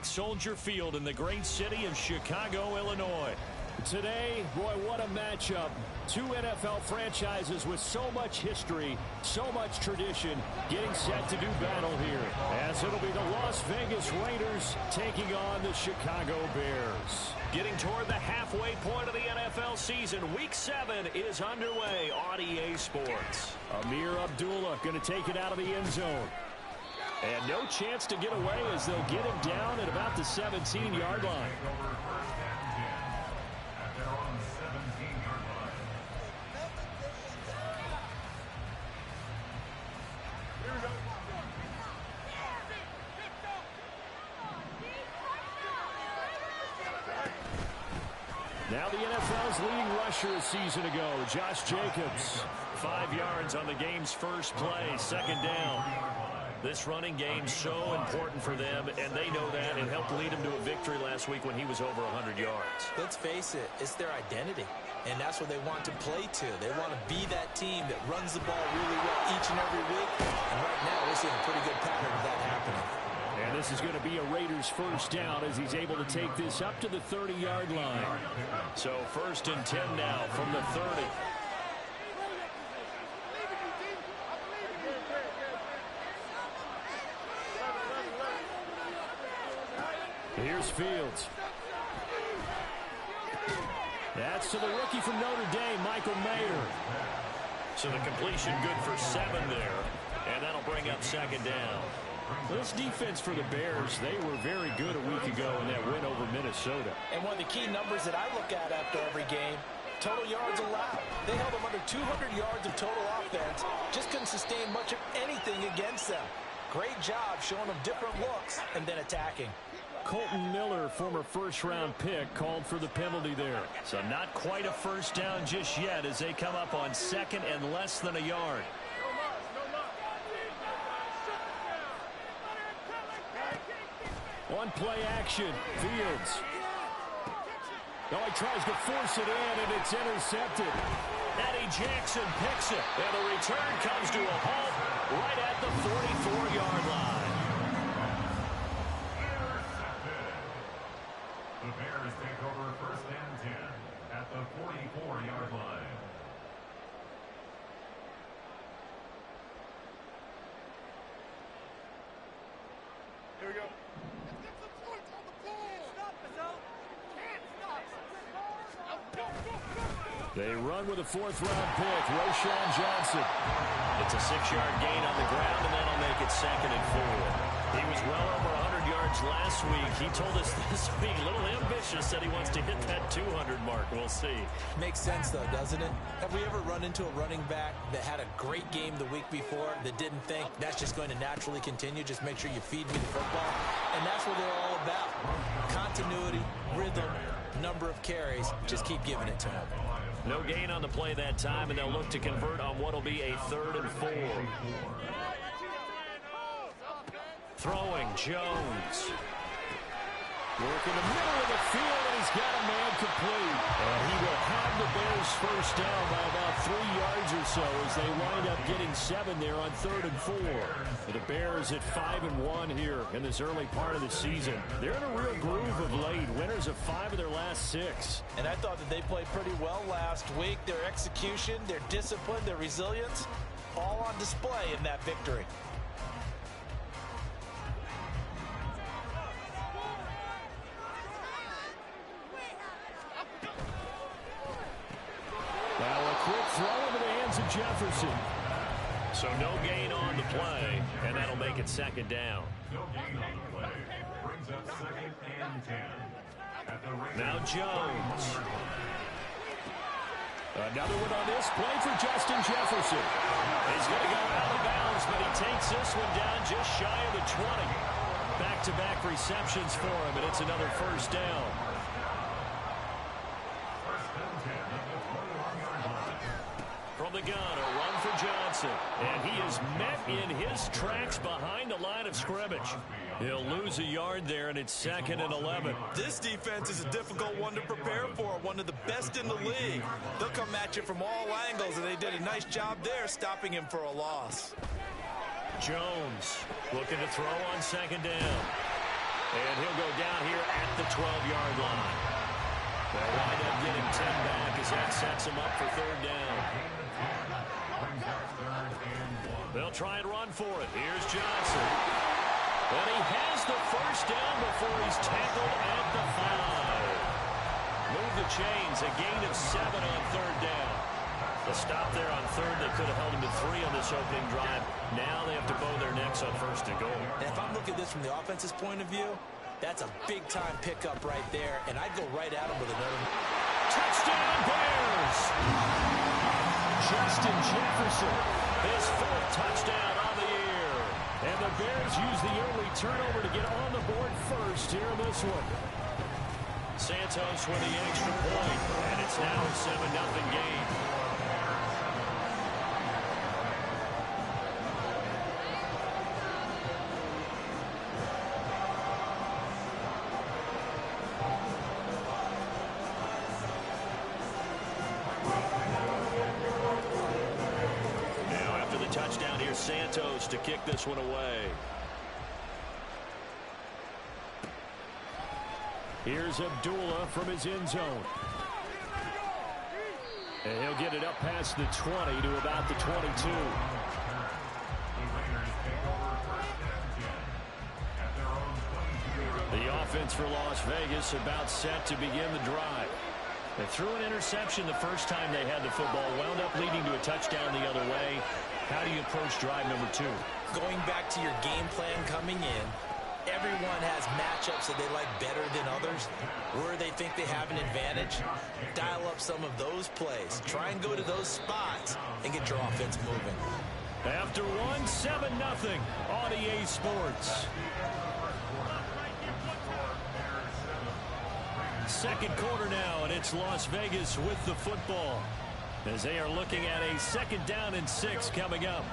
like Soldier Field in the great city of Chicago, Illinois. Today, boy, what a matchup. Two NFL franchises with so much history, so much tradition, getting set to do battle here. As it'll be the Las Vegas Raiders taking on the Chicago Bears. Getting toward the halfway point of the NFL season, Week 7 is underway on EA Sports. Amir Abdullah going to take it out of the end zone. And no chance to get away as they'll get him down at about the 17-yard line. Now the NFL's leading rusher a season ago, Josh Jacobs. 5 yards on the game's first play, second down. This running game so important for them, and they know that. It helped lead them to a victory last week when he was over 100 yards. Let's face it, it's their identity, and that's what they want to play to. They want to be that team that runs the ball really well each and every week, and right now we're seeing a pretty good pattern of that happening. And this is going to be a Raiders first down as he's able to take this up to the 30-yard line. So 1st and 10 now from the 30. Here's Fields. That's to the rookie from Notre Dame, Michael Mayer. So the completion good for 7 there, and that'll bring up second down. This defense for the Bears, they were very good a week ago in that win over Minnesota. And one of the key numbers that I look at after every game, total yards allowed. They held them under 200 yards of total offense. Just couldn't sustain much of anything against them. Great job showing them different looks and then attacking. Colton Miller, former first-round pick, called for the penalty there. So not quite a first down just yet as they come up on 2nd and less than a yard. On play action, Fields. Oh, he tries to force it in, and it's intercepted. Eddie Jackson picks it, and the return comes to a halt right at the 44-yard line. The Bears take over 1st and 10 at the 44-yard line. Here we go. They run with a 4th-round pick, Roschon Johnson. It's a 6-yard gain on the ground, and that'll make it 2nd and 4. He was well over 100 yards last week. He told us this week, a little ambitious, said he wants to hit that 200 mark. We'll see. Makes sense, though, doesn't it? Have we ever run into a running back that had a great game the week before that didn't think that's just going to naturally continue? Just make sure you feed me the football. And that's what they're all about. Continuity, rhythm, number of carries. Just keep giving it to him. No gain on the play that time, and they'll look to convert on what will be a 3rd and 4. Throwing, Jones. Working the middle of the field, and he's got a man complete. And he will have the Bears first down by about 3 yards or so as they wind up getting 7 there on 3rd and 4. The Bears at 5-1 here in this early part of the season. They're in a real groove of late. Winners of 5 of their last 6. And I thought that they played pretty well last week. Their execution, their discipline, their resilience, all on display in that victory. Now a quick throw into the hands of Jefferson. So no gain on the play, and that'll make it 2nd down. No gain on the play. Brings up 2nd and 10. At the Now Jones. Another one on this play for Justin Jefferson. He's going to go out of bounds, but he takes this one down just shy of the 20. Back-to-back receptions for him, and it's another first down. From the gun, a run for Johnson. And he is met in his tracks behind the line of scrimmage. He'll lose a yard there, and it's 2nd and 11. This defense is a difficult one to prepare for, one of the best in the league. They'll come at you from all angles, and they did a nice job there stopping him for a loss. Jones looking to throw on 2nd down. And he'll go down here at the 12-yard line. They'll wind up getting 10 back as that sets him up for third down. They'll try and run for it. Here's Johnson. And he has the first down before he's tackled at the 5. Move the chains, a gain of 7 on third down. The stop there on third, they could have held him to 3 on this opening drive. Now they have to bow their necks on first and goal. And if I'm looking at this from the offense's point of view, that's a big-time pickup right there, and I'd go right at him with another. Touchdown, Bears! Justin Jefferson, his 4th touchdown on the year. And the Bears use the early turnover to get on the board first here in this one. Santos with the extra point, and it's now a 7-0 game. Now after the touchdown, here's Santos to kick this one away. Here's Abdullah from his end zone. And he'll get it up past the 20 to about the 22. The offense for Las Vegas about set to begin the drive. They threw an interception the first time they had the football, wound up leading to a touchdown the other way. How do you approach drive number 2? Going back to your game plan coming in, everyone has matchups that they like better than others. Where they think they have an advantage, dial up some of those plays. Try and go to those spots and get your offense moving. After one, 7-0 on EA Sports. Second quarter now, and it's Las Vegas with the football as they are looking at a 2nd down and 6 coming up.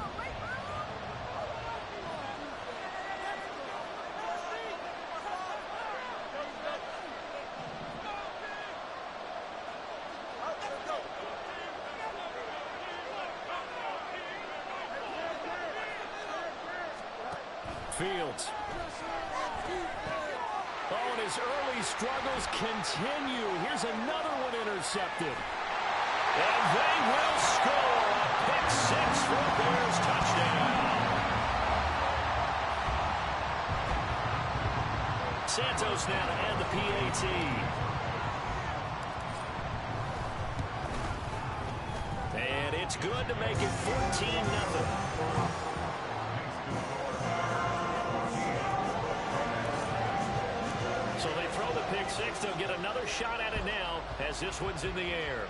Fields. Oh, and his early struggles continue. Here's another one intercepted. And they will score a pick 6 for a Bears touchdown. Santos now to add the PAT. And it's good to make it 14-0. So they throw the pick 6. They'll get another shot at it now as this one's in the air.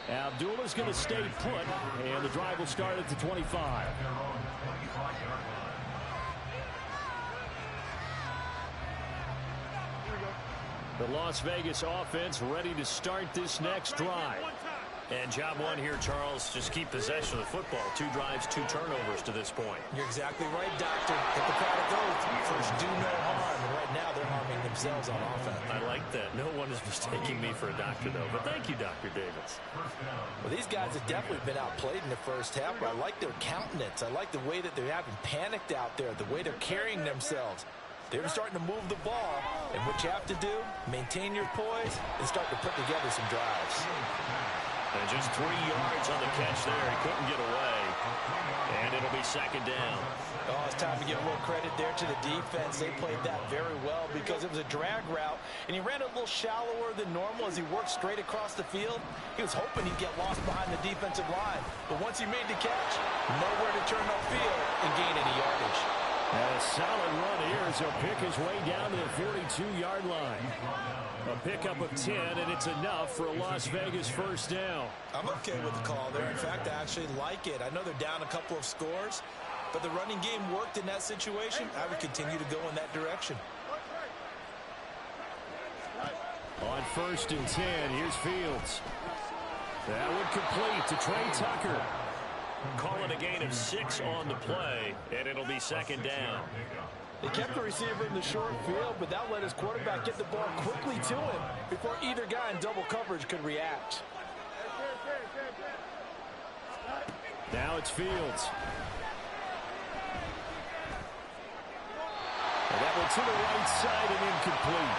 Abdullah's going to stay put, and the drive will start at the 25. The Las Vegas offense ready to start this next drive. And job one here, Charles, just keep possession of the football. 2 drives, 2 turnovers to this point. You're exactly right, Doctor. Hippocratic oath. First, do no harm. And right now, they're harming themselves on offense. I like that. No one is mistaking me for a doctor, though. But thank you, Dr. Davis. Well, these guys have definitely been outplayed in the first half, but I like their countenance. I like the way that they're having panicked out there, the way they're carrying themselves. They're starting to move the ball, and what you have to do, maintain your poise and start to put together some drives. And just 3 yards on the catch there. He couldn't get away. And it'll be 2nd down. Oh, it's time to give a little credit there to the defense. They played that very well because it was a drag route, and he ran a little shallower than normal as he worked straight across the field. He was hoping he'd get lost behind the defensive line. But once he made the catch, nowhere to turn upfield and gain any yardage. And a solid run here as he'll pick his way down to the 42-yard line. A pickup of 10, and it's enough for a Las Vegas first down. I'm okay with the call there. In fact, I actually like it. I know they're down a couple of scores, but the running game worked in that situation. I would continue to go in that direction. On 1st and 10, here's Fields. That would complete to Trey Tucker. Calling a gain of 6 on the play, and it'll be 2nd down. They kept the receiver in the short field, but that let his quarterback get the ball quickly to him before either guy in double coverage could react. Now it's Fields. to the right side and incomplete.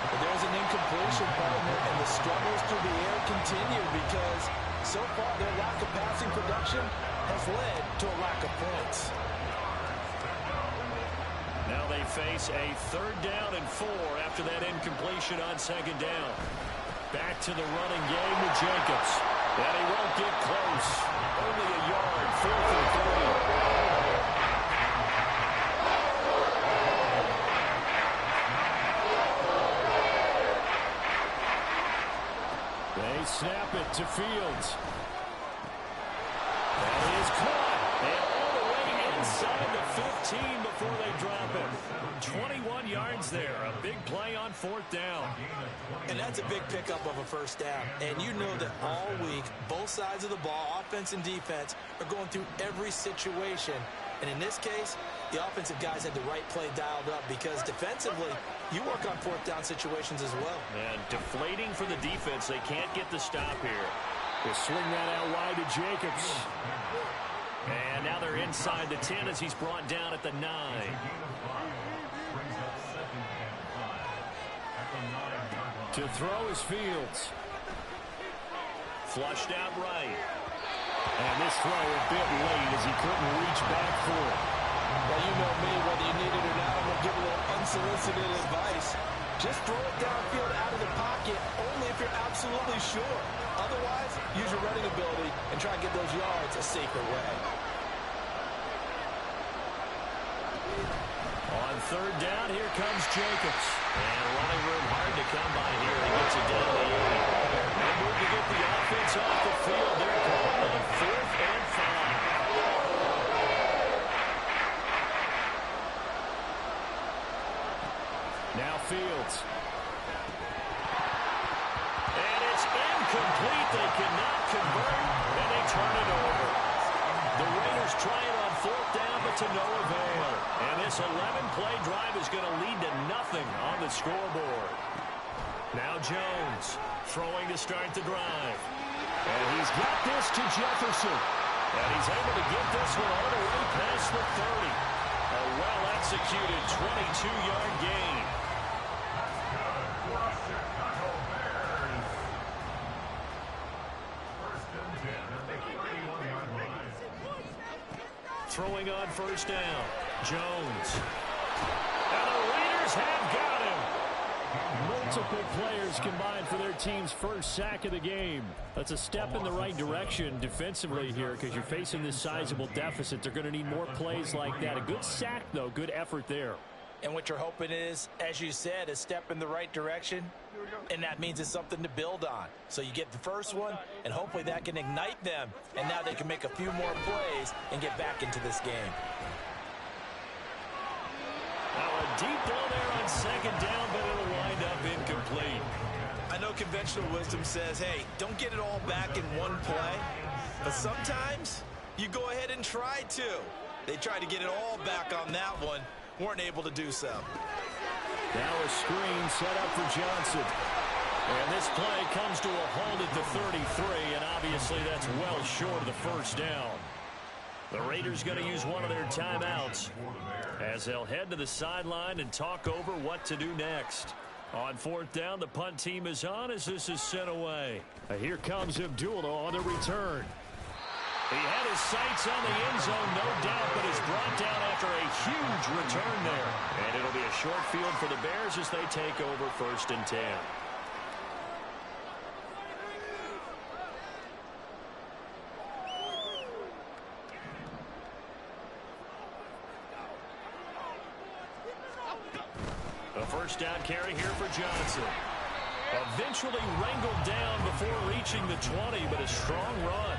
But there's an incompletion, partner, and the struggles through the air continue because so far their lack of passing production has led to a lack of points. Now they face a 3rd down and 4 after that incompletion on 2nd down. Back to the running game with Jacobs. And he won't get close. Only a yard, 4th and 3. They snap it to Fields. That is caught. And all the way inside the 15 before they drop it. 21 yards there. A big play on 4th down. And that's a big pickup of a 1st down. And you know that all week, both sides of the ball, offense and defense, are going through every situation. And in this case, the offensive guys had the right play dialed up because defensively, you work on 4th down situations as well. And deflating for the defense. They can't get the stop here. They swing that out wide to Jacobs. And now they're inside the 10 as he's brought down at the 9. To throw is Fields. Flushed out right. And this throw a bit late as he couldn't reach back for it. Well, you know me, whether you need it or not, I'm going to give a little unsolicited advice. Just throw it downfield out of the pocket only if you're absolutely sure. Otherwise, use your running ability and try to get those yards a safer way. On 3rd down, here comes Jacobs. And running room hard to come by here. He gets it down to the 8. They move to get the offense off the field. They're called on 4th and 5. Now Fields. And it's incomplete. They cannot convert, and they turn it over. The Raiders try it on 4th down, but to no avail. And this 11-play drive is going to lead to nothing on the scoreboard. Now Jones throwing to start the drive. And he's got this to Jefferson. And he's able to get this one all the way past the 30. A well-executed 22-yard gain. Throwing on 1st down. Jones. And the Raiders have got him. Multiple players combined for their team's 1st sack of the game. That's a step in the right direction defensively here because you're facing this sizable deficit. They're going to need more plays like that. A good sack, though. Good effort there. And what you're hoping is, as you said, a step in the right direction. And that means it's something to build on. So you get the first one, and hopefully that can ignite them. And now they can make a few more plays and get back into this game. Now a deep ball there on 2nd down, but it'll wind up incomplete. I know conventional wisdom says, hey, don't get it all back in one play. But sometimes you go ahead and try to. They tried to get it all back on that one. Weren't able to do so. Now a screen set up for Johnson. And this play comes to a halt at the 33, and obviously that's well short of the 1st down. The Raiders going to use one of their timeouts as they'll head to the sideline and talk over what to do next. On 4th down, the punt team is on as this is sent away. Here comes Abdullah on the return. He had his sights on the end zone, no doubt, but is brought down after a huge return there. And it'll be a short field for the Bears as they take over 1st and 10. A 1st down carry here for Johnson. Eventually wrangled down before reaching the 20, but a strong run.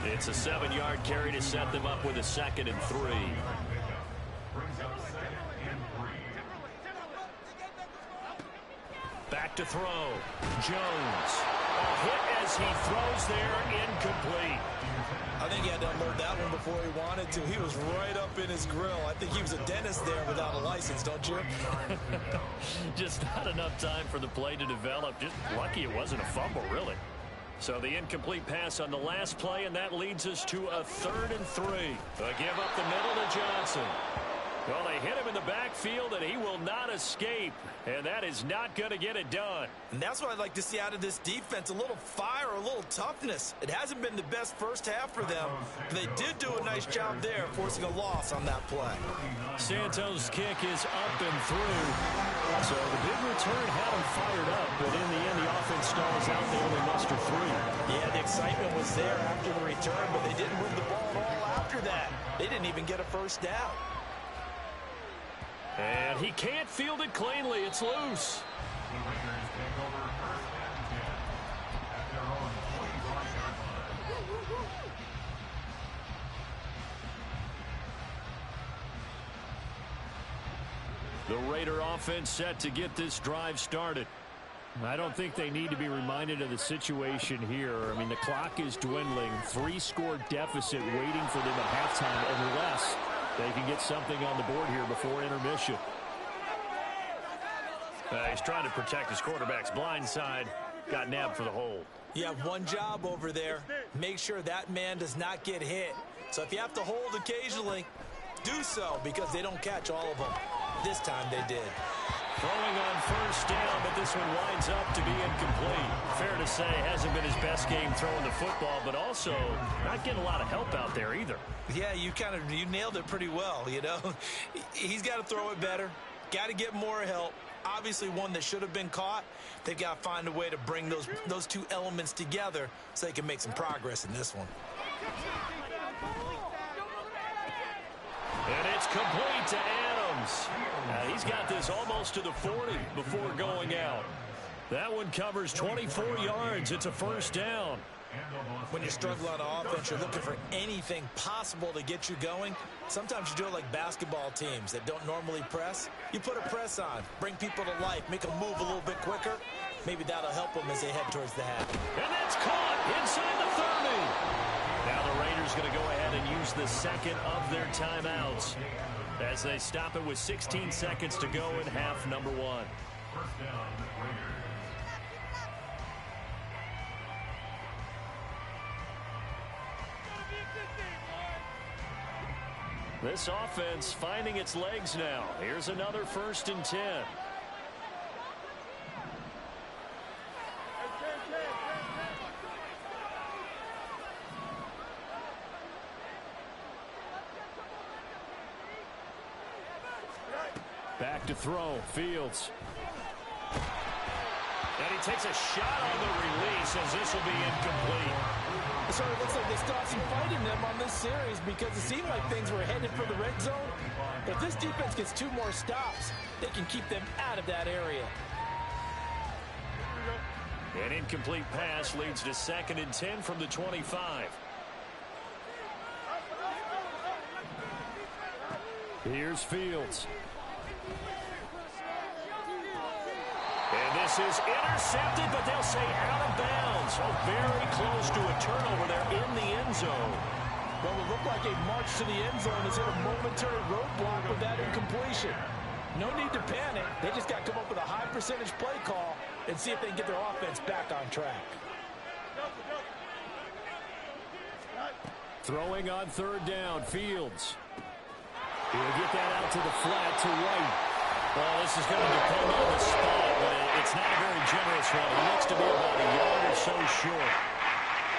It's a 7-yard carry to set them up with a 2nd and 3. Back to throw. Jones. A hit as he throws there, incomplete. I think he had to unload that one before he wanted to. He was right up in his grill. I think he was a dentist there without a license, don't you? Just not enough time for the play to develop. Just lucky it wasn't a fumble, really. So the incomplete pass on the last play, and that leads us to a 3rd and 3. A give up the middle to Johnson. Well, they hit him in the back backfield, and he will not escape. And that is not going to get it done. And that's what I'd like to see out of this defense, a little fire, a little toughness. It hasn't been the best first half for them, but they did do a nice job there, forcing a loss on that play. Santos' kick is up and through. So the big return had him fired up, but in the end, the offense stalls out. They only muster 3. Yeah, the excitement was there after the return, but they didn't move the ball at all after that. They didn't even get a first down. And he can't field it cleanly. It's loose. The Raiders take over first and 10 at their own 25-yard line. The Raider offense set to get this drive started. I don't think they need to be reminded of the situation here. I mean, the clock is dwindling. 3-score deficit waiting for them at halftime unless they can get something on the board here before intermission. He's trying to protect his quarterback's blind side. Got nabbed for the hold. You have one job over there. Make sure that man does not get hit. So if you have to hold occasionally, do so because they don't catch all of them. This time they did. Throwing on first down, but this one winds up to be incomplete. Fair to say, hasn't been his best game throwing the football, but also not getting a lot of help out there either. Yeah, you nailed it pretty well, you know. He's got to throw it better. Got to get more help. Obviously one that should have been caught. They've got to find a way to bring those two elements together so they can make some progress in this one. And it's complete to Adams. He's got this almost to the 40 before going out. That one covers 24 yards. It's a first down. When you struggle on offense, you're looking for anything possible to get you going. Sometimes you do it like basketball teams that don't normally press. You put a press on, bring people to life, make them move a little bit quicker. Maybe that'll help them as they head towards the half. And that's caught inside the 30. Now the Raiders going to go ahead and use the second of their timeouts as they stop it with 16 seconds to go in half number 1. First down, Raiders. This offense finding its legs now. Here's another 1st and 10. Back to throw. Fields. And he takes a shot on the release as this will be incomplete. It sort of looks like they stopped some fight in them on this series because it seemed like things were headed for the red zone. But if this defense gets 2 more stops, they can keep them out of that area. An incomplete pass leads to 2nd and 10 from the 25. Here's Fields. And this is intercepted, but they'll say out of bounds. So very close to a turnover there in the end zone. Well, it looked like a march to the end zone is hit a momentary roadblock with that incompletion. No need to panic. They just got to come up with a high percentage play call and see if they can get their offense back on track. Throwing on 3rd down, Fields. He'll get that out to the flat to White. Well, this is going to depend on the spot, but it's not a very generous one. It looks to be about a yard or so short.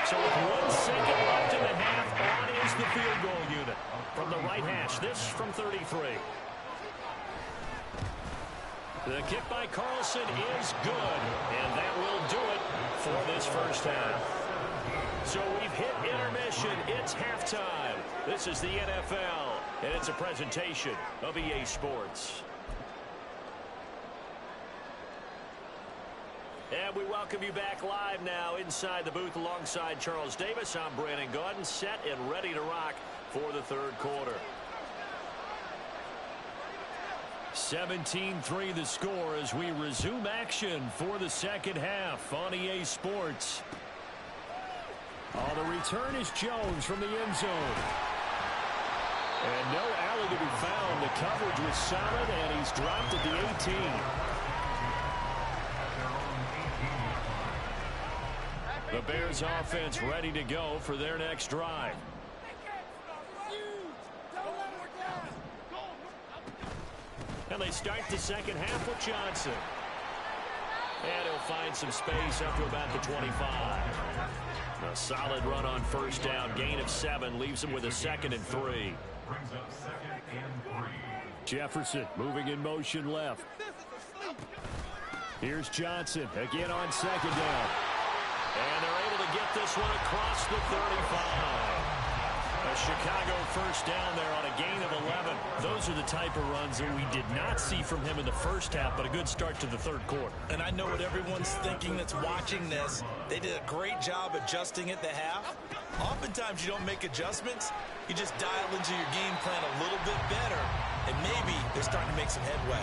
So with 1 second left in the half, on is the field goal unit from the right hash. This from 33. The kick by Carlson is good, and that will do it for this first half. So we've hit intermission. It's halftime. This is the NFL, and it's a presentation of EA Sports. And we welcome you back live now inside the booth alongside Charles Davis. I'm Brandon Gaudin, set and ready to rock for the 3rd quarter. 17-3 the score as we resume action for the 2nd half on EA Sports. The return is Jones from the end zone. And no alley to be found. The coverage was solid, and he's dropped at the 18. The Bears offense ready to go for their next drive. And they start the second half with Johnson. And he'll find some space up to about the 25. A solid run on first down. Gain of 7 leaves him with a 2nd and 3. Brings up 2nd and 3. Jefferson moving in motion left. Here's Johnson again on 2nd down. And they're able to get this one across the 35. A Chicago first down there on a gain of 11. Those are the type of runs that we did not see from him in the first half, but a good start to the third quarter. And I know what everyone's thinking that's watching this. They did a great job adjusting at the half. Oftentimes you don't make adjustments. You just dial into your game plan a little bit better, and maybe they're starting to make some headway.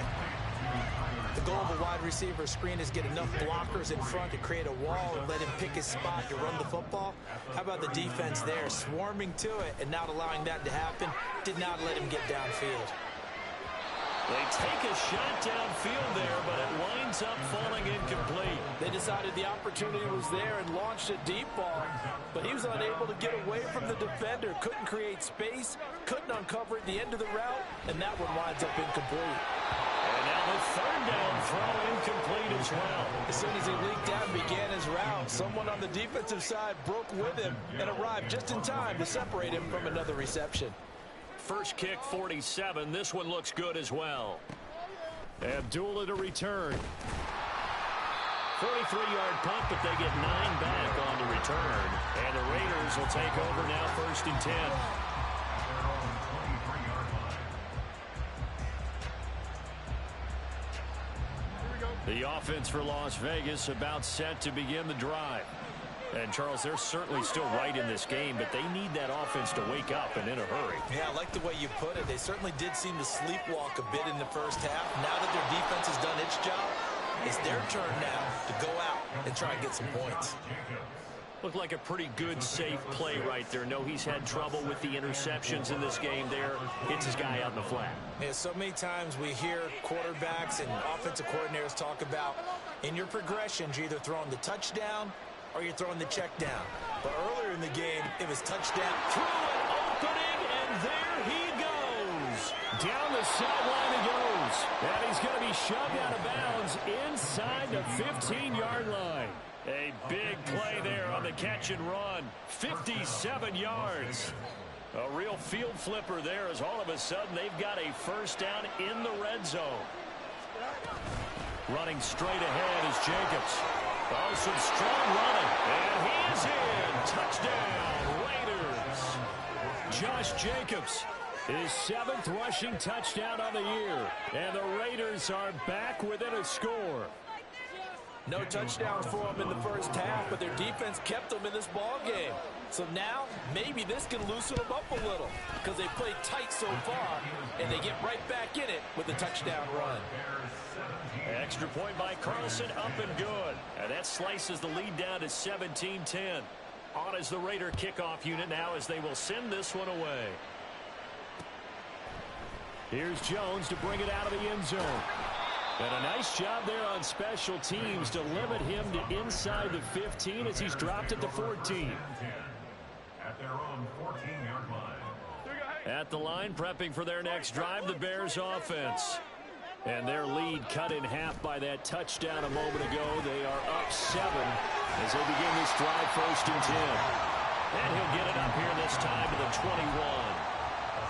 The goal of a wide receiver screen is get enough blockers in front to create a wall and let him pick his spot to run the football. How about the defense there, swarming to it and not allowing that to happen? Did not let him get downfield. They take a shot downfield there, but it winds up falling incomplete. They decided the opportunity was there and launched a deep ball, but he was unable to get away from the defender, couldn't create space, couldn't uncover at the end of the route, and that one winds up incomplete. And now the third down throw incomplete as well. As soon as he leaked out and began his route, someone on the defensive side broke with him and arrived just in time to separate him from another reception. First kick, 47. This one looks good as well. Abdullah to return. 43-yard punt, but they get 9 back on the return. And the Raiders will take over now, 1st and 10. The offense for Las Vegas about set to begin the drive. And, Charles, they're certainly still right in this game, but they need that offense to wake up and in a hurry. Yeah, I like the way you put it. They certainly did seem to sleepwalk a bit in the first half. Now that their defense has done its job, it's their turn now to go out and try and get some points. Looked like a pretty good, safe play right there. No, he's had trouble with the interceptions in this game there. Hits his guy out in the flat. Yeah, so many times we hear quarterbacks and offensive coordinators talk about in your progressions, you're either throwing the touchdown or you're throwing the check down. But earlier in the game, it was touchdown. Through an opening, and there he goes. Down the sideline he goes. And he's going to be shoved out of bounds inside the 15-yard line. A big play there on the catch and run. 57 yards. A real field flipper there as all of a sudden they've got a first down in the red zone. Running straight ahead is Jacobs. Oh, some strong running. And he is in. Touchdown, Raiders. Josh Jacobs, his 7th rushing touchdown on the year. And the Raiders are back within a score. No touchdowns for them in the first half, but their defense kept them in this ball game. So now, maybe this can loosen them up a little because they played tight so far, and they get right back in it with a touchdown run. Extra point by Carlson, up and good. And that slices the lead down to 17-10. On is the Raider kickoff unit now as they will send this one away. Here's Jones to bring it out of the end zone. And a nice job there on special teams to limit him to inside the 15 as he's dropped at the 14. At their own 14-yard line. At the line, prepping for their next drive, the Bears offense. And their lead cut in half by that touchdown a moment ago. They are up 7 as they begin this drive, 1st and 10. And he'll get it up here this time to the 21.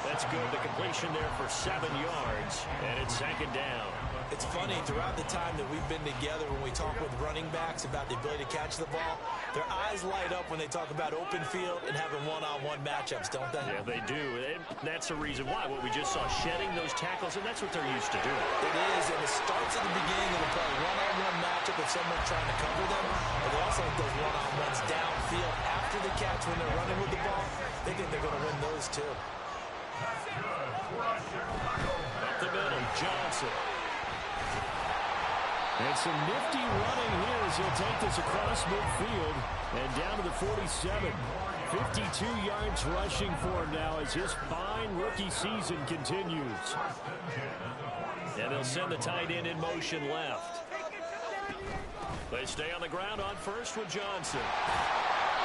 That's good. The completion there for 7 yards. And it's 2nd down. It's funny, throughout the time that we've been together, when we talk with running backs about the ability to catch the ball, their eyes light up when they talk about open field and having one-on-one matchups, don't they? Yeah, they do. And that's the reason why. What we just saw, shedding those tackles, and that's what they're used to doing. It is, and it starts at the beginning of the play. One-on-one matchup if someone's trying to cover them, but they also have those one-on-ones downfield after the catch when they're running with the ball. They think they're going to win those, too. Up the middle, Johnson. And some nifty running here as he'll take this across midfield and down to the 47. 52 yards rushing for him now as his fine rookie season continues. And they'll send the tight end in motion left. They stay on the ground on first with Johnson.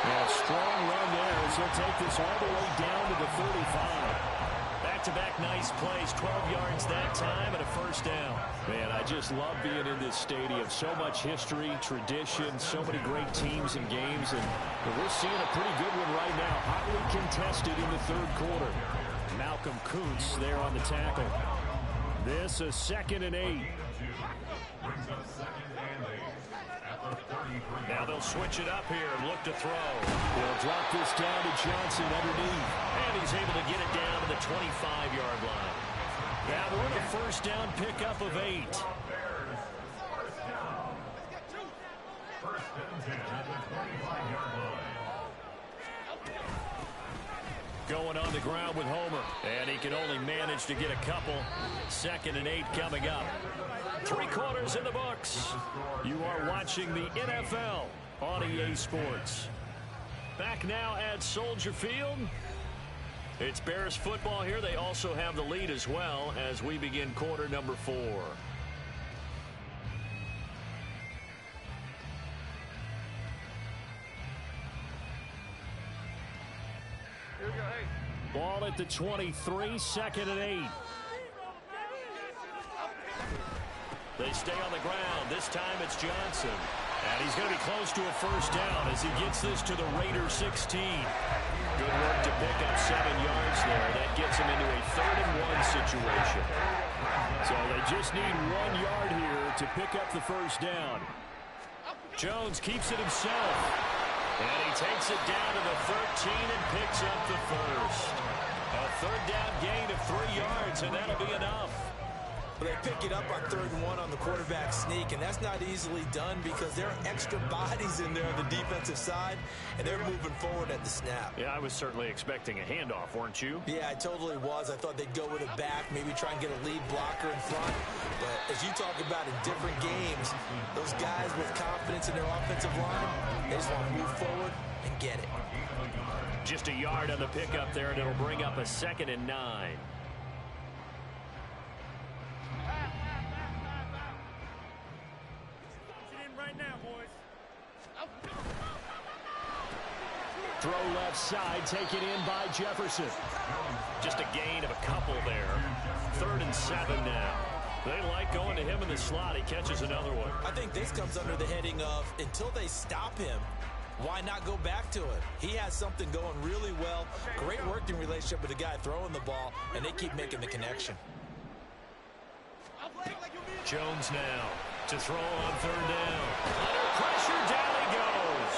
And a strong run there as he'll take this all the way down to the 35. Back back-to-back nice plays. 12 yards that time and a first down. Man, I just love being in this stadium. So much history, tradition, so many great teams and games, and we're seeing a pretty good one right now. Hotly contested in the third quarter. Malcolm Kuntz there on the tackle. This is 2nd and 8. Now they'll switch it up here and look to throw. They'll drop this down to Johnson underneath. And he's able to get it down to the 25-yard line. That one a first down pickup of 8. Going on the ground with Homer. And he can only manage to get a couple. 2nd and 8 coming up. 3 quarters in the books. You are watching the NFL on EA Sports. Back now at Soldier Field. It's Bears football here. They also have the lead as well as we begin quarter number 4. Ball at the 23, 2nd and 8. They stay on the ground. This time it's Johnson. And he's going to be close to a first down as he gets this to the Raiders 16. Good work to pick up 7 yards there. That gets him into a 3rd and 1 situation. So they just need 1 yard here to pick up the first down. Jones keeps it himself. And he takes it down to the 13 and picks up the first. A 3rd down gain of 3 yards, and that'll be enough. They pick it up on 3rd and 1 on the quarterback sneak, and that's not easily done because there are extra bodies in there on the defensive side, and they're moving forward at the snap. Yeah, I was certainly expecting a handoff, weren't you? Yeah, I totally was. I thought they'd go with it back, maybe try and get a lead blocker in front. But as you talk about in different games, those guys with confidence in their offensive line, they just want to move forward and get it. Just a yard on the pickup there, and it'll bring up a 2nd and 9. Throw left side, taken in by Jefferson. Just a gain of a couple there. 3rd and 7 now. They like going to him in the slot. He catches another one. I think this comes under the heading of until they stop him, why not go back to it? He has something going really well. Great working relationship with the guy throwing the ball, and they keep making the connection. Jones now to throw on 3rd down. Under pressure, down he goes.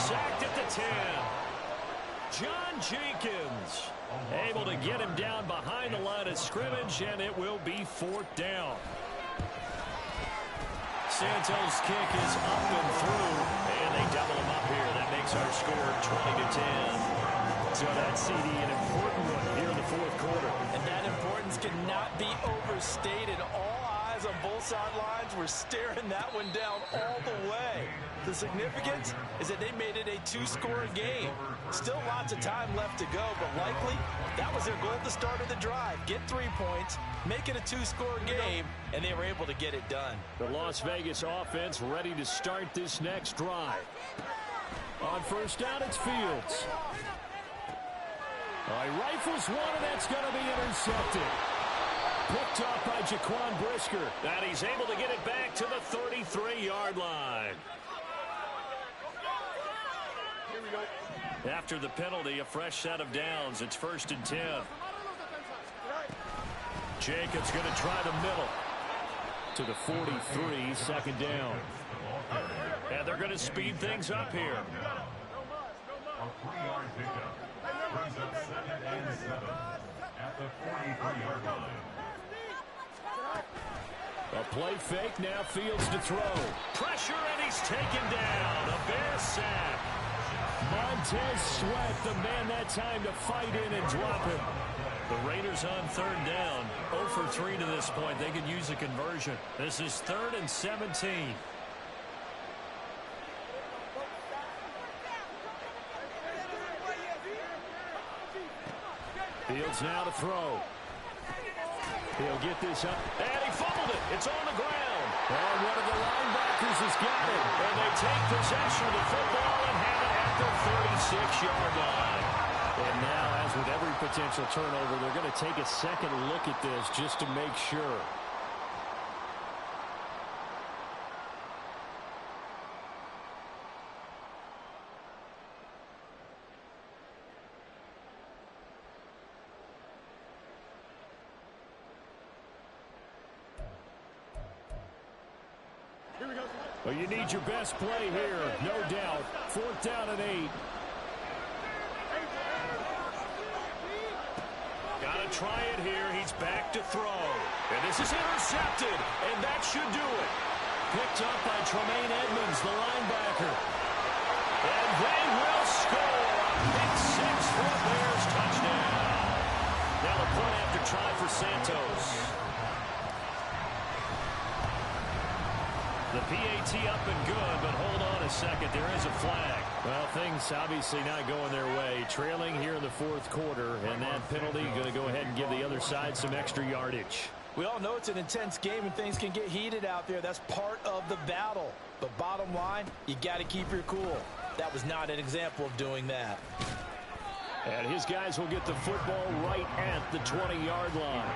Sacked at the 10. John Jenkins able to get him down behind the line of scrimmage, and it will be 4th down. Santos' kick is up and through, and they double him up here. That makes our score 20-10. So that's CD, an important one here in the 4th quarter. And that importance cannot be overstated. All eyes on both sidelines were staring that one down all the way. The significance is that they made it a 2-score game. Still lots of time left to go, but likely that was their goal at the start of the drive. Get 3 points, make it a 2-score game, and they were able to get it done. The Las Vegas offense ready to start this next drive. On 1st down, it's Fields. He rifles one, and that's going to be intercepted. Picked off by Jaquan Brisker. And he's able to get it back to the 33-yard line. After the penalty, a fresh set of downs. It's 1st and 10. Jacobs going to try the middle. To the 43, 2nd down. And they're going to speed things up here. A 3-yard pickup brings up 2nd and 7 at the 43-yard line. A play fake, now Fields to throw. Pressure, and he's taken down. A Bear sack. Montez Sweat, the man that time to fight in and drop him. The Raiders on 3rd down. 0 for 3 to this point. They could use a conversion. This is 3rd and 17. Fields now to throw. He'll get this up. And he fumbled it. It's on the ground. And one of the linebackers has got it. And they take possession of the football and have it at the 36-yard line. And now, as with every potential turnover, they're going to take a second look at this just to make sure. Well, you need your best play here, no doubt. 4th down and 8. Gotta try it here. He's back to throw. And this is intercepted, and that should do it. Picked up by Tremaine Edmonds, the linebacker. And they will score. Pick 6 for a Bears touchdown. Now the point after try for Santos. The PAT up and good, but hold on a second. There is a flag. Well, things obviously not going their way. Trailing here in the 4th quarter, and that penalty going to go ahead and give the other side some extra yardage. We all know it's an intense game and things can get heated out there. That's part of the battle. But bottom line, you got to keep your cool. That was not an example of doing that. And his guys will get the football right at the 20-yard line.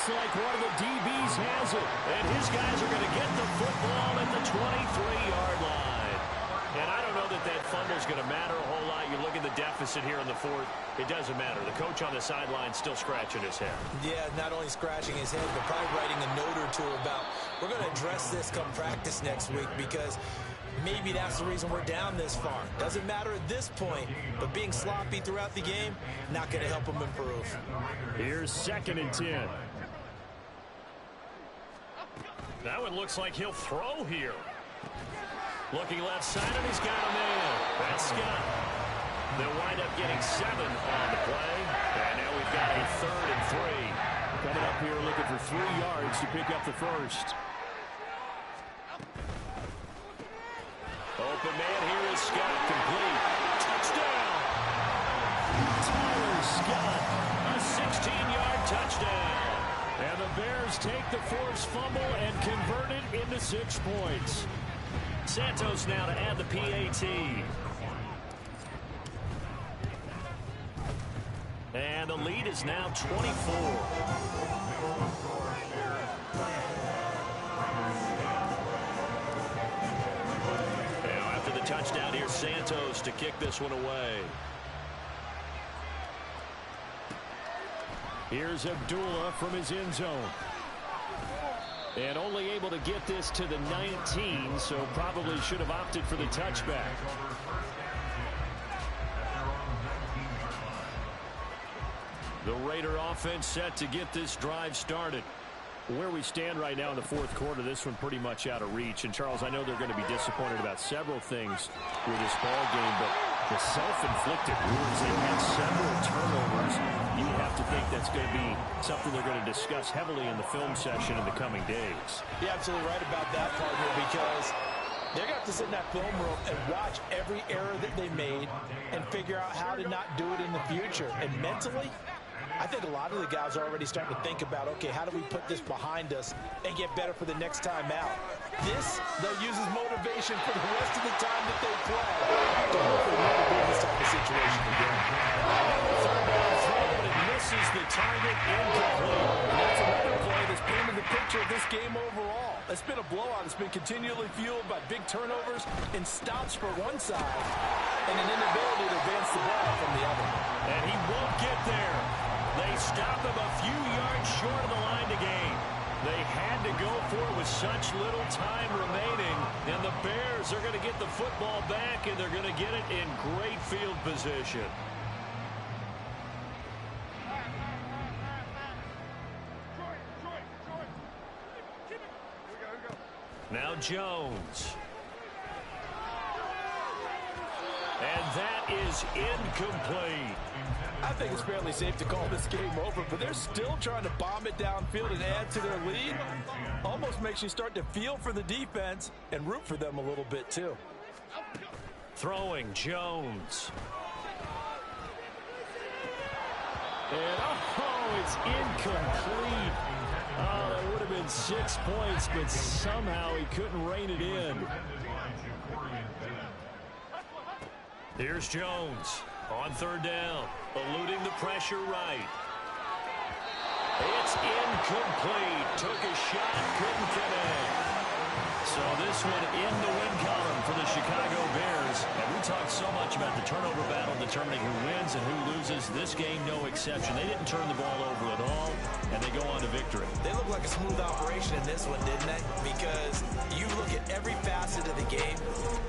Like one of the DBs has it, and his guys are going to get the football at the 23-yard line. And I don't know that that fumble's going to matter a whole lot. You look at the deficit here in the 4th, it doesn't matter. The coach on the sideline still scratching his head. Yeah, not only scratching his head, but probably writing a note or two about, we're going to address this come practice next week, because maybe that's the reason we're down this far. Doesn't matter at this point, but being sloppy throughout the game, not going to help him improve. Here's 2nd and 10. That one looks like he'll throw here. Looking left side, and he's got a man. That's Scott. They'll wind up getting 7 on the play. And now we've got a 3rd and 3. Coming up here looking for 3 yards to pick up the first. Open man here is Scott, complete. Touchdown! Tyler Scott. A 16-yard touchdown. And the Bears take the forced fumble and convert it into 6 points. Santos now to add the PAT. And the lead is now 24. Now after the touchdown, here's Santos to kick this one away. Here's Abdullah from his end zone. And only able to get this to the 19, so probably should have opted for the touchback. The Raider offense set to get this drive started. Where we stand right now in the 4th quarter, this one pretty much out of reach. And, Charles, I know they're going to be disappointed about several things with this ball game, but the self-inflicted wounds, they had several turnovers. You have to think that's going to be something they're going to discuss heavily in the film session in the coming days. You're absolutely right about that, partner, because they're going to have to sit in that film room and watch every error that they made and figure out how to not do it in the future. And mentally, I think a lot of the guys are already starting to think about, okay, how do we put this behind us and get better for the next time out? This, they'll use as motivation for the rest of the time that they play to hopefully never be in this type of situation again. 3rd down throw, but it misses the target, incomplete. And that's another play that's painted the picture of this game overall. It's been a blowout. It's been continually fueled by big turnovers and stops for one side and an inability to advance the ball from the other. And he won't get there. They stop him a few yards short of the line to gain. They had to go for it with such little time remaining. And the Bears are going to get the football back, and they're going to get it in great field position. Now Jones. And that is incomplete. I think it's fairly safe to call this game over, but they're still trying to bomb it downfield and add to their lead. Almost makes you start to feel for the defense and root for them a little bit too. Throwing Jones. And, oh, it's incomplete. Oh, that would have been 6 points, but somehow he couldn't rein it in. Here's Jones on third down, eluding the pressure right. It's incomplete. Took a shot, couldn't connect. So this one in the win column for the Chicago Bears. And we talked so much about the turnover battle determining who wins and who loses. This game, no exception. They didn't turn the ball over at all, and they go on to victory. They look like a smooth operation in this one, didn't they? Because you look at every facet of the game,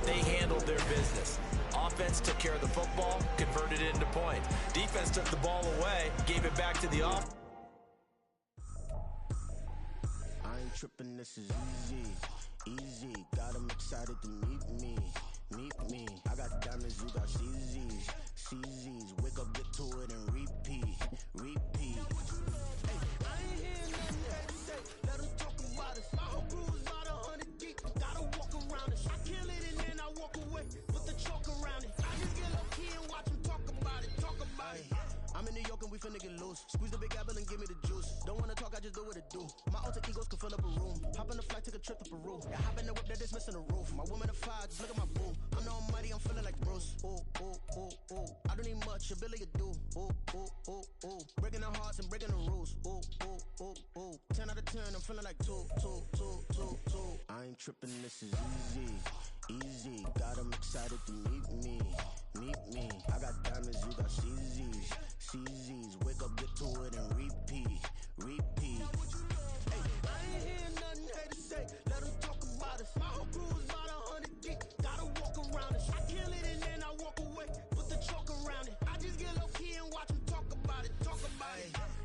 they handled their business. Offense took care of the football, converted it into points. Defense took the ball away, gave it back to the offense. I ain't tripping, this is easy. Easy, got 'em excited to meet me. I got diamonds, you got CZs. Wake up, get to it, and repeat. Hey, I ain't hearing nothing they say. Let them talk about us. My whole crew is about 100 deep. Gotta walk around it. I kill it and then I walk away. Put the chalk around it. I just get low key and watch them talk about it. I'm in New York and we finna get loose. Squeeze the big apple and give me the juice. Don't wanna talk, I just do what it do. My alter egos can fill up a room. Hop on the flight, take a trip to Peru. Yeah, hop in the whip that is missing the roof. My woman a fire, just look at my boo. I'm the almighty, I'm feeling like Bruce. Ooh. I don't need much, ability to do. Ooh. Breaking the hearts and breaking the rules. Ooh. 10 out of 10, I'm feeling like two. I ain't tripping, this is easy. Got 'em excited to meet me. I got diamonds, you got CZs. Wake up, get to it, and repeat. Hey, I ain't hearing nothing haters say. Let them talk about us. My whole crew is about 100 deep. Gotta walk around it. I kill it and then I walk away. Put the chalk around it. I just get low key and watch them talk about it.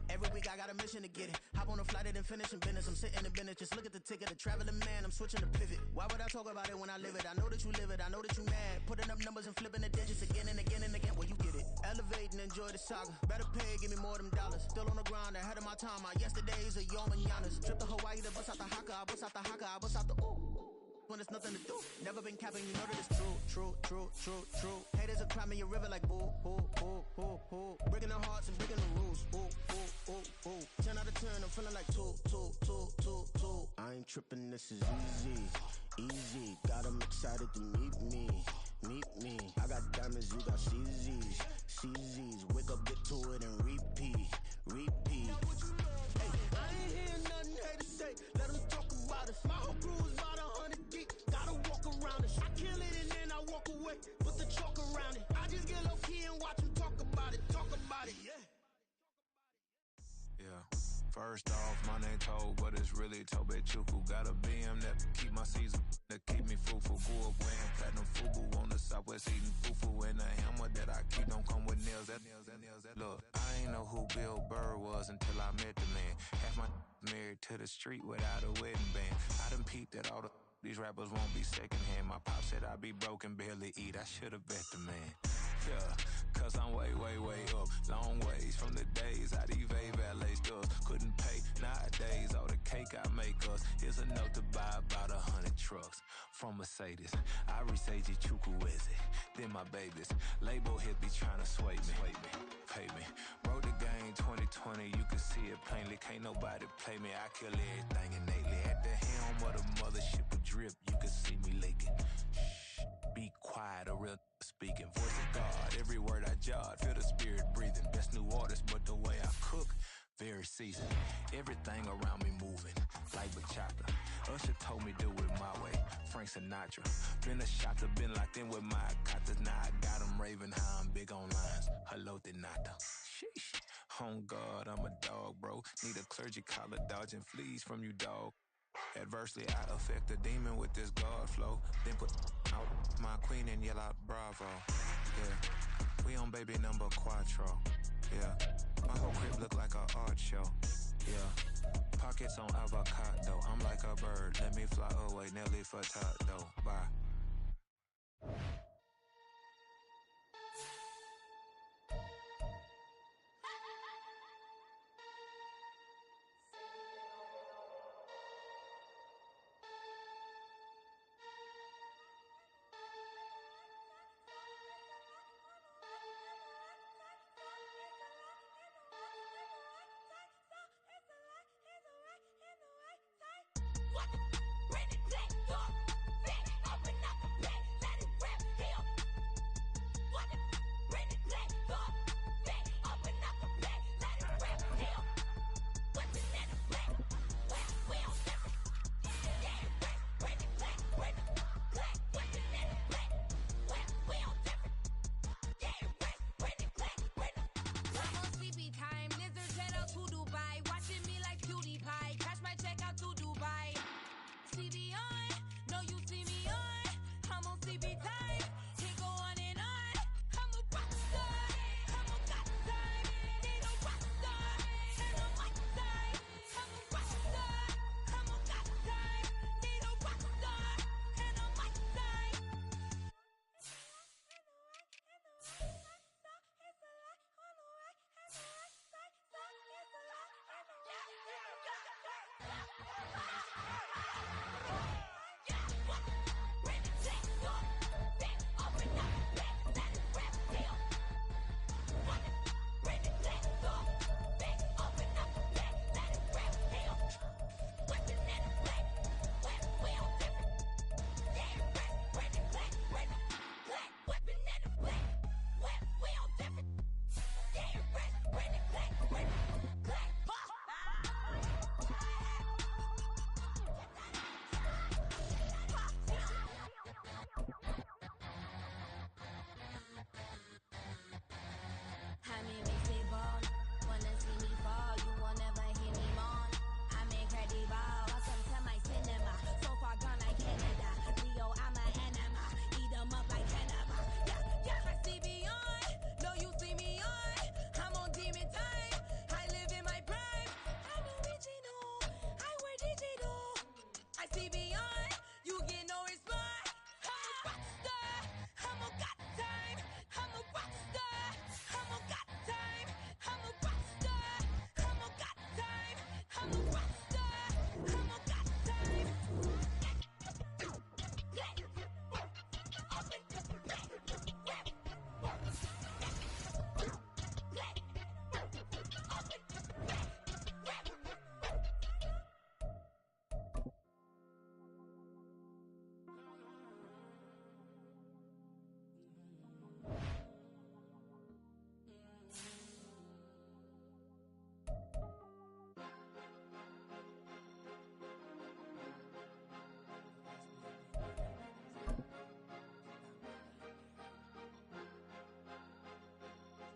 Every week I got a mission to get it. Hop on a flight and then finish in business. I'm sitting in business, just look at the ticket. A traveling man, I'm switching to pivot. Why would I talk about it when I live it? I know that you live it, I know that you mad. Putting up numbers and flipping the digits again and again and again. Well, you get it. Elevate and enjoy the saga. Better pay, give me more than dollars. Still on the grind, ahead of my time. My yesterdays are your mananas. Trip to Hawaii to bust out the haka. I bust out the ooh. When there's nothing to do. Never been capping, you know that it's true. Haters are climbing your river like boo. Breaking the hearts and breaking the rules. Ooh. 10 out of 10, I'm feeling like two. I ain't tripping, this is easy. Got 'em excited to meet me. I got diamonds, you got CZs. Wake up, get to it, and repeat. Hey, I ain't hearing nothing haters say. Let them talk about us. My whole crew is about 100 deep. Gotta walk around it. I kill it and then I walk away. Put the chalk around it. I just get low key and watch them talk about it. Yeah. First off, my name Toad, but it's really Tobe Chuku. Got a BM that keep my season, that keep me fruitful. Grew up wearing platinum FUBU on the Southwest eating fufu. And the hammer that I keep don't come with nails. Look, I ain't know who Bill Burr was until I met the man. Half my married to the street without a wedding band. I done peeped at all these rappers won't be secondhand. My pop said I'd be broken, barely eat. I should've bet the man. Yeah, cause I'm way up. Long ways from the days I these valet stores couldn't pay. Nowadays, all the cake I make us is enough to buy about 100 trucks. From Mercedes, I resage Chukwueze. Then my babies, label hit be trying to sway me. Pay me. Wrote the game 2020, you can see it plainly. Can't nobody play me. I kill everything innately. At the helm of the mothership with drip, you can see me leaking. Shh, be quiet, a real speaking. Voice of God, every word I jot. Feel the spirit breathing. Best new artist, but the way I cook, very seasoned. Everything around me moving, like bachata. Usher told me do it my way. Frank Sinatra. Been a shotter, been locked in with my katas. Now I got them raving how I'm big on lines. Hello, Denata. Sheesh. On God, I'm a dog, bro. Need a clergy collar, dodging fleas from you, dog. Adversely, I affect the demon with this God flow. Then put out my queen and yell out bravo. Yeah, we on baby number quattro. Yeah, my whole crib look like a art show. Yeah, pockets on avocado. I'm like a bird, let me fly away. Nelly Furtado, bye.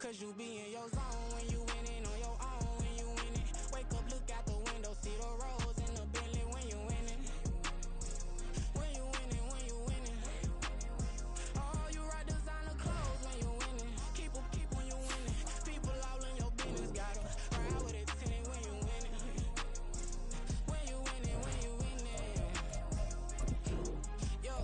Cause you be in your zone when you winning on your own when you winning. Wake up, look out the window, see the rose in the Bentley when you winning. When you winning, when you winning. Oh, you ride designer clothes when you winning. Keep when you winning. People all in your business, gotta ride with it tinted when you winning. When you winning, when you winning. Yo,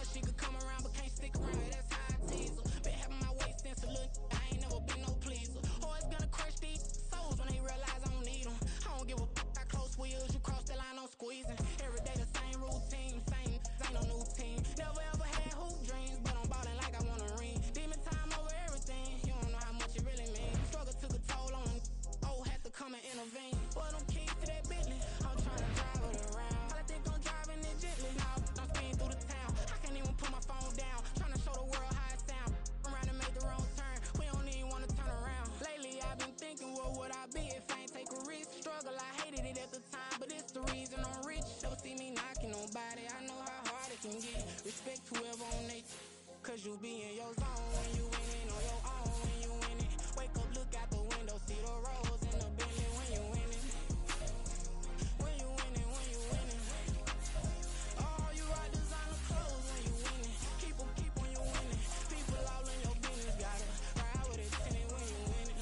she could come around but can't stick around, that's how I tease her. Been having my waist since a little, I ain't never been no pleaser. Always gonna crush these souls when they realize I don't need them. I don't give a f*** how close wheels, you cross the line, I'm squeezing. Every day the same routine, same, ain't no new team. Never ever had hoop dreams, but I'm ballin' like I want a ring. Demon time over everything, you don't know how much it really means. Struggle took a toll on them, had to come and intervene. Well, them keys to that Bentley, I'm tryna drive it around. I think I'm driving it gently, now I'm speeding through the town. I can't even put my phone down, tryna show the world how it sound. Around and make the wrong turn, we don't even wanna turn around. Lately I've been thinking, what would I be if I ain't take a risk? Struggle, I hated it at the time, but it's the reason I'm rich. Never see me knocking nobody, I know how hard it can get. Respect whoever on they cause you be in your zone when you winning on your own when you winning. Wake up, look out the window, see the rose in the Bentley when you winning. When you winning, when you winning. Oh, you ride designer clothes when you winning. Keep when you winning. People all in your business, gotta ride with it tinted when you winning.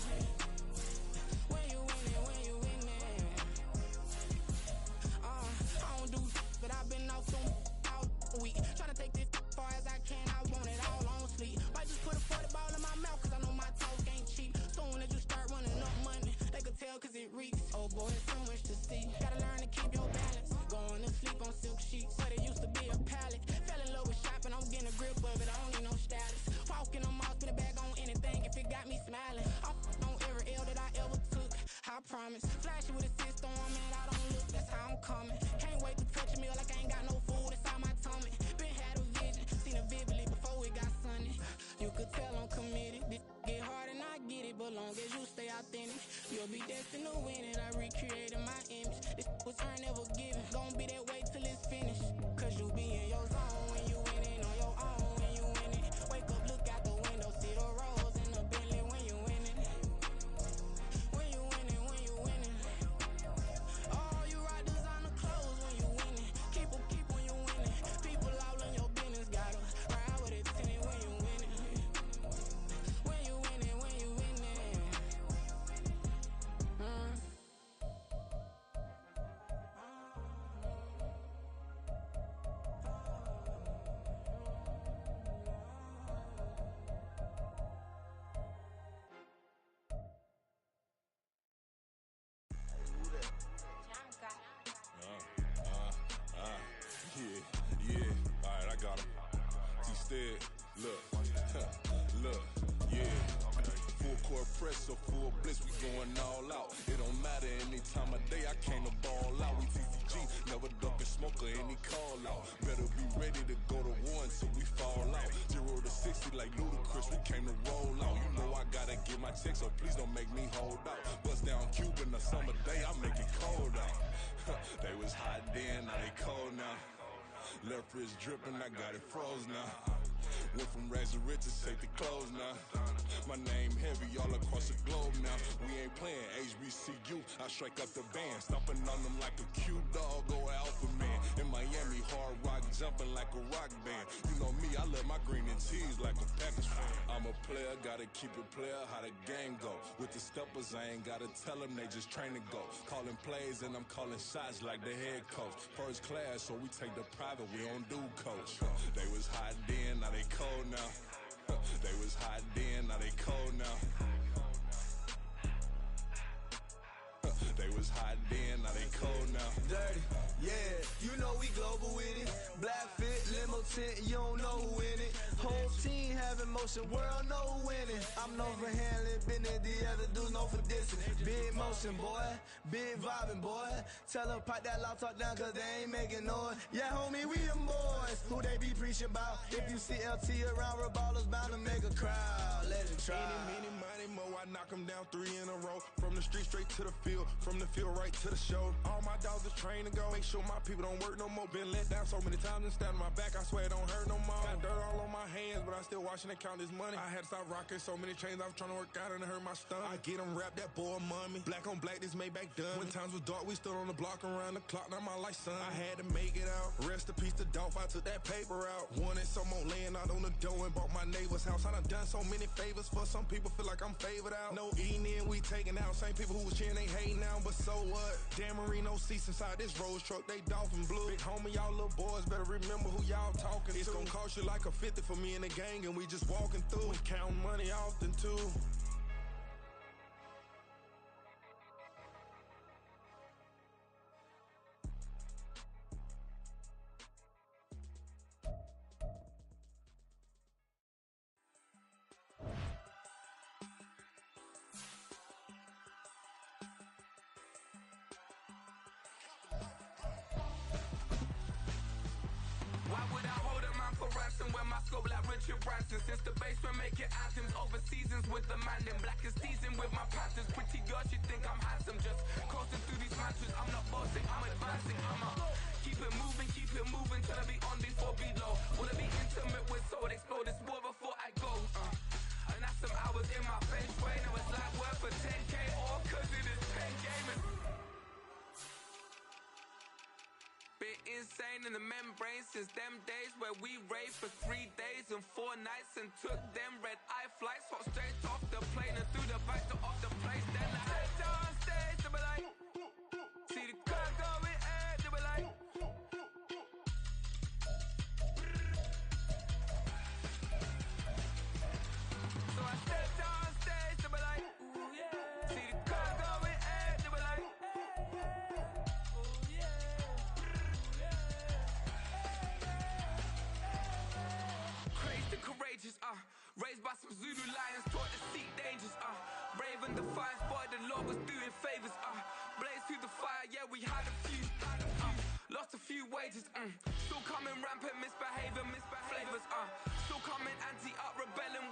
When you winning, when you winning. I don't do but I've been out so all week. Tryna take this far as I can, I want it all on sleep. Might just put a 40 ball in my mouth, cause I know my talk ain't cheap. Soon as you start running up money, they could tell cause it reeks. Oh boy, it's so much to see. Gotta learn to keep your balance. Going to sleep on silk sheets, but it used to be a pallet. Fell in love with shopping, I'm getting a grip of it, I don't need no stylist. Walking them off, spin a bag on anything if it got me smiling. I'm on every L that I ever took, I promise. Flashy with a system, man, I don't look, that's how I'm coming. Can't wait to touch a meal like I ain't got no food inside my tummy. Been had a vision, seen it vividly before it got sunny. You could tell I'm committed, this get hard and I get it, but long as you stay authentic, you'll be destined to win it. I recreated my image, this was earned, never given. Gonna be that way till it's finished, cause you be in your zone when you winning on your own when you winning. Wake up, look out the window, see the rose in the Bentley when you winning. When you winning, when you winning. Oh, you ride designer clothes when you winning. Keep when you winning. People all in your business, gotta ride with it tinted when you winning. When you winning, when you winning. Yeah, alright, I got him. T-Stead, look, yeah. Full court press or full blitz, we going all out. It don't matter any time of day, I came to ball out. We TCG, never duck a smoker, any call out. Better be ready to go to war until we fall out. 0 to 60 like Ludacris, we came to roll out. You know I gotta get my check, so please don't make me hold out. Bust down Cuban a summer day, I make it cold out. They was hot then, now they cold now. Left wrist dripping, I got it froze now. Went from rags to riches, take the clothes now. My name heavy all across the globe now. We ain't playing HBCU, I strike up the band. Stomping on them like a cute dog or alpha man. In Miami, hard rock jumping like a rock band. You know me, I love my green and cheese like a Packers fan. I'm a player, gotta keep it player, how the game go. With the steppers, I ain't gotta tell them, they just train to go. Calling plays and I'm calling shots like the head coach. First class, so we take the private, we don't do coach. They was hot then, now they cold now. They was hot then, now they cold now. They was hot then, now they cold now. Dirty, yeah, you know we global with it. Black fit, limo tint, you don't know who in it. Whole team having motion, world know who winning. I'm known for handling business, the other dudes known for dissing. Big motion, boy, big vibing, boy. Tell them pipe that loud talk down, cause they ain't making noise. Yeah, homie, we them boys, who they be preaching about. If you see LT around, Reballer's bound to make a crowd. Let it try. Many, money, mo, I knock them down 3 in a row. From the street straight to the field, from the field right to the show. All my dogs is trained to go. Make sure my people don't work no more. Been let down so many times and stand on my back. I swear it don't hurt no more. Got dirt all on my hands, but I still watching and count this money. I had to stop rocking so many chains. I was trying to work out and it hurt my stomach. I get them wrapped, that boy mommy. Black on black, this Maybach done. When times was dark, we stood on the block around the clock. Now my life, son. I had to make it out. Rest in peace to Dolph. I took that paper out. Wanted some more laying out on the dough and bought my neighbor's house. I done so many favors for some people. Feel like I'm favored out. No eating in, we taking out. Same people who was cheering, they hating now. But so what? Dan Marino seats inside this Rose truck. They Dolphin blue. Big homie, y'all little boys better remember who y'all talking to. It's gonna cost you like a 50 for me and the gang, and we just walking through. We counting money often too. Why would I hold a man for ransom when my scope like Richard Branson? Since the basement making anthems over seasons with the man, then black is seasoned with my panthers. Pretty girls, you think I'm handsome, just coasting through these mantras. I'm not bossing, I'm advancing. Keep it moving till I be on before below. Wanna be intimate with soul, explode this war before I go. And that's some hours in my feng shui. Now it's like work for 10K, all cause it is pen gaming. Been insane in the membrane since them days where we raved for 3 days and 4 nights and took them red eye flights, hot straight off the plane and through the back door of the place. Then I stepped on stage, they were like, see the crowd going ahead, they were like, so I stepped on stage, they were like, ooh yeah, see the crowd going ahead, they were like, ooh yeah. Courageous, raised by some Zulu lions, taught to seek dangers, brave and defiant, but the Lord was doing favors, blaze through the fire, yeah, we had a few, lost a few wages, still coming rampant, misbehaving, flavors, still coming anti-up, rebelling